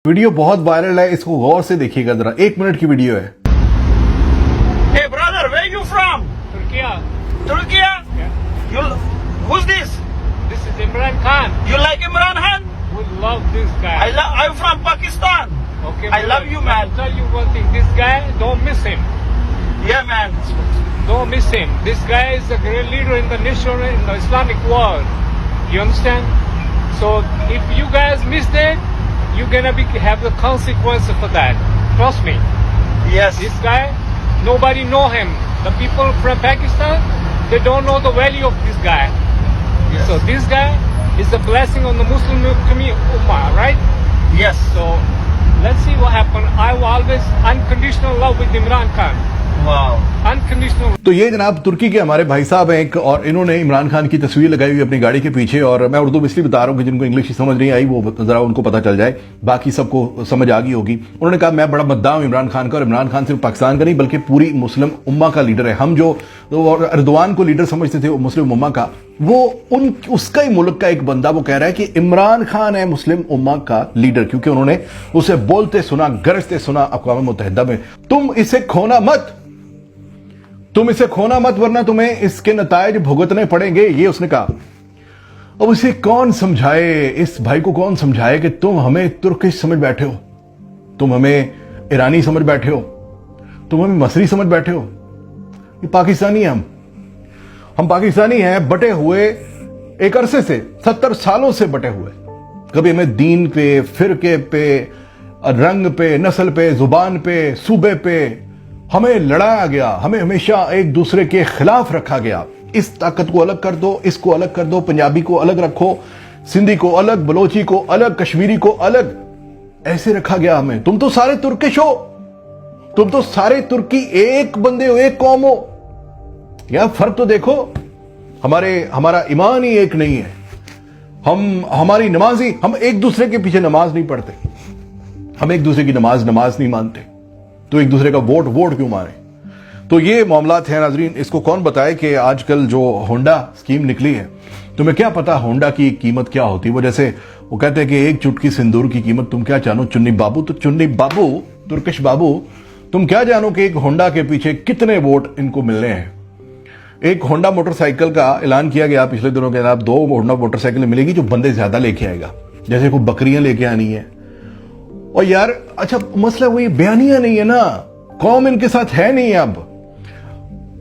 Video बहुत viral है, इसको गौर से देखिएगा जरा, 1 मिनट की वीडियो है। Hey brother, where you from? Turkey. Turkey? Yeah. You, who's this? This is Imran Khan. You like Imran Khan? We love this guy. I'm from Pakistan. Okay, I love you, man. I'll tell you one thing. This guy, don't miss him. Yeah, man. Don't miss him. This guy is a great leader in the nation, in the Islamic world. You understand? So if you guys miss that, you're gonna have the consequences for that. Trust me. Yes. This guy, nobody know him. The people from Pakistan, they don't know the value of this guy. Yes. So this guy is a blessing on the Muslim community, right? Yes. So let's see what happens. I will always unconditional love with Imran Khan. Wow. Unconditional. तो ये जनाब तुर्की के हमारे भाई साहब हैं एक, और इन्होंने इमरान खान की तस्वीर लगाई हुई अपनी गाड़ी के पीछे। और मैं उर्दू में इसलिए बता रहा हूँ कि जिनको इंग्लिश समझ नहीं आई वो जरा उनको पता चल जाए, बाकी सबको समझ आ गई होगी। उन्होंने कहा मैं बड़ा मद्दाह हूं इमरान खान का, और इमरान खान सिर्फ पाकिस्तान का नहीं बल्कि पूरी मुस्लिम उम्मा का लीडर है। हम जो अर्दवान को लीडर समझते थे मुस्लिम उम्मा का, वो उसका ही मुल्क का एक बंदा वो कह रहा है कि इमरान खान है मुस्लिम उम्मा का लीडर, क्योंकि उन्होंने उसे बोलते सुना, गरजते सुना अक़वाम मुत्तहिदा में। तुम इसे खोना मत वरना तुम्हें इसके नतायज भुगतने पड़ेंगे, ये उसने कहा। अब उसे कौन समझाए, इस भाई को कौन समझाए कि तुम हमें तुर्किश समझ बैठे हो, तुम हमें ईरानी समझ बैठे हो, तुम हमें मसरी समझ बैठे हो। ये पाकिस्तानी हैं हम पाकिस्तानी हैं, बटे हुए एक अरसे से, 70 सालों से बटे हुए। कभी हमें दीन पे, फिरके पे, रंग पे, नस्ल पे, जुबान पे, सूबे पे हमें लड़ाया गया, हमें हमेशा एक दूसरे के खिलाफ रखा गया। इस ताकत को अलग कर दो, इसको अलग कर दो, पंजाबी को अलग रखो, सिंधी को अलग, बलोची को अलग, कश्मीरी को अलग, ऐसे रखा गया हमें। तुम तो सारे तुर्किश हो, तुम तो सारे तुर्की एक बंदे हो, एक कौम हो। यार फर्क तो देखो, हमारा ईमान ही एक नहीं है। हमारी नमाजी, हम एक दूसरे के पीछे नमाज नहीं पढ़ते, हम एक दूसरे की नमाज नहीं मानते, तो एक दूसरे का वोट क्यों मारे। तो ये मामलात हैं नाजरीन। इसको कौन बताए कि आजकल जो होंडा स्कीम निकली है, तुम्हें क्या पता होंडा की कीमत क्या होती है। वो जैसे वो कहते हैं कि एक चुटकी सिंदूर की कीमत तुम क्या जानो चुन्नी बाबू। तो चुन्नी बाबू, तुर्किश बाबू, तुम क्या जानो कि एक होंडा के पीछे कितने वोट इनको मिलने हैं। एक होंडा मोटरसाइकिल का ऐलान किया गया पिछले दिनों के अंदर, 2 होंडा मोटरसाइकिल मिलेगी जो बंदे ज्यादा लेके आएगा, जैसे कोई बकरियां लेके आनी है। और यार अच्छा मसला वही बयानियां नहीं है ना, कौम इनके साथ है नहीं अब।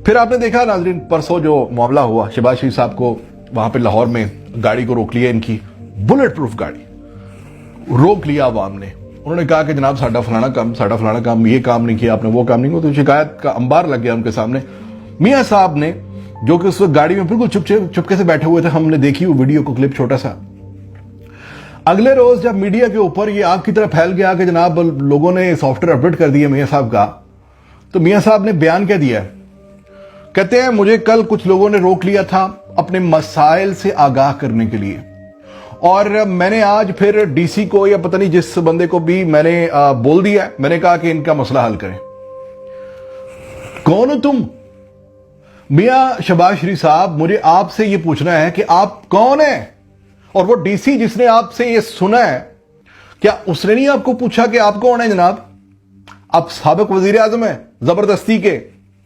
फिर आपने देखा नाजरीन परसों जो मामला हुआ, शहबाज शरीफ साहब को वहां पे लाहौर में गाड़ी को रोक लिया, इनकी बुलेट प्रूफ गाड़ी रोक लिया अवाम ने। उन्होंने कहा कि जनाब साडा फलाना काम, ये काम नहीं किया आपने, वो काम नहीं किया। तो शिकायत का अंबार लग गया उनके सामने। मियां साहब ने, जो कि उस वक्त गाड़ी में बिल्कुल चुपके से बैठे हुए थे, हमने देखी वो वीडियो को क्लिप छोटा सा। अगले रोज जब मीडिया के ऊपर ये आग की तरह फैल गया कि जनाब लोगों ने सॉफ्टवेयर अपडेट कर दिया मियां साहब का, तो मियां साहब ने बयान क्या दिया, कहते हैं मुझे कल कुछ लोगों ने रोक लिया था अपने मसाइल से आगाह करने के लिए, और मैंने आज फिर डीसी को या पता नहीं जिस बंदे को भी मैंने बोल दिया, मैंने कहा कि इनका मसला हल करें। कौन हो तुम? मियां शहबाज शरीफ साहब, मुझे आपसे यह पूछना है कि आप कौन है। और वो डीसी जिसने आपसे ये सुना है, क्या उसने नहीं आपको पूछा कि आप कौन है जनाब? आप साबिक वजीर आजम है जबरदस्ती के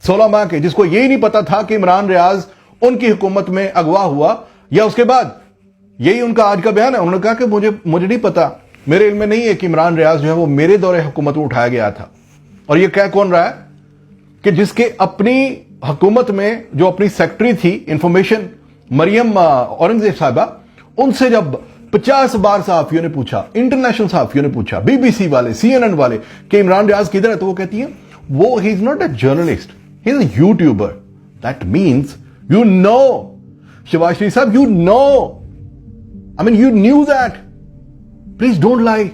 16 माह के, जिसको यही नहीं पता था कि इमरान रियाज उनकी हुकूमत में अगवा हुआ या उसके बाद। यही उनका आज का बयान है। उन्होंने कहा कि मुझे नहीं पता, मेरे इल्म में नहीं है कि इमरान रियाज जो है वो मेरे दौरे हुकूमत में उठाया गया था। और ये कह कौन रहा है कि जिसके अपनी हुकूमत में जो अपनी सेक्रेटरी थी इंफॉर्मेशन, मरियम औरंगजेब साहिबा, उनसे जब 50 बार सहाफियों ने पूछा, इंटरनेशनल सहाफियों ने पूछा, बीबीसी वाले, CNN वाले कि इमरान रियाज किधर है, तो वो कहती है वो he is not a journalist, he is a YouTuber. That means you know Shahbaz Sharif साहब, you know, I mean you knew that. Please don't lie,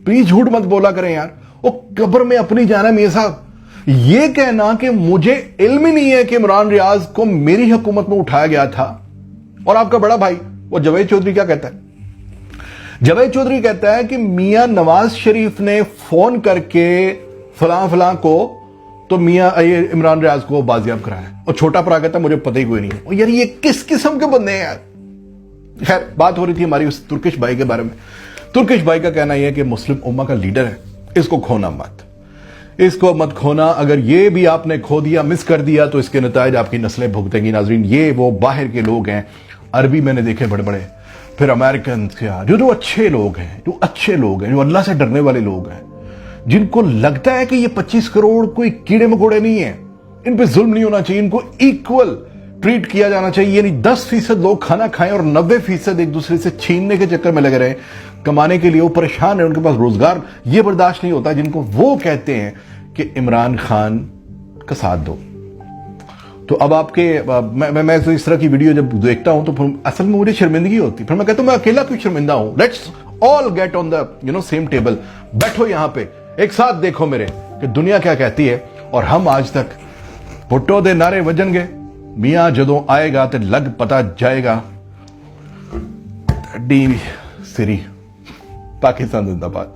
please झूठ मत बोला करें यार। वो कब्र में अपनी जाना मियां साहब। ये कहना कि मुझे इल्म ही नहीं है कि इमरान रियाज को मेरी हुकूमत में उठाया गया था। और आपका बड़ा भाई वो जावेद चौधरी क्या कहता है? जावेद चौधरी कहता है कि मियां नवाज शरीफ ने फोन करके फलां को, तो मियां इमरान रियाज को बाजियाब कराया। और छोटा भरा कहता है मुझे पता ही कोई नहीं है। और यार ये किस किस्म के बंदे हैं यार। खैर बात हो रही थी हमारी उस तुर्किश भाई के बारे में। तुर्किश भाई का कहना यह है कि मुस्लिम उम्मा का लीडर है, इसको खोना मत, इसको मत खोना। अगर ये भी आपने खो दिया, मिस कर दिया, तो इसके नतायज आपकी नस्लें भुगतेंगी। नाजरीन, ये वो बाहर के लोग हैं, अरबी मैंने देखे बड़े बड़े, फिर अमेरिकन, जो अच्छे लोग हैं, जो अच्छे लोग हैं, जो अल्लाह से डरने वाले लोग हैं, जिनको लगता है कि ये 25 करोड़ कोई कीड़े मकोड़े नहीं है, इन पे जुल्म नहीं होना चाहिए, इनको इक्वल ट्रीट किया जाना चाहिए। यानी 10% लोग खाना खाएं और 90% एक दूसरे से छीनने के चक्कर में लगे रहे, कमाने के लिए वो परेशान है, उनके पास रोजगार, ये बर्दाश्त नहीं होता, जिनको वो कहते हैं कि इमरान खान का साथ दो। तो अब आपके मैं तो इस तरह की वीडियो जब देखता हूं तो फिर असल में मुझे शर्मिंदगी होती, फिर मैं कहता हूं मैं अकेला क्यों शर्मिंदा हूं। Let's all get on the same table, बैठो यहां पे, एक साथ देखो मेरे कि दुनिया क्या कहती है। और हम आज तक भुट्टो दे नारे वजनगे, मियां जदों आएगा तो लग पता जाएगा। डी सिरी, पाकिस्तान जिंदाबाद।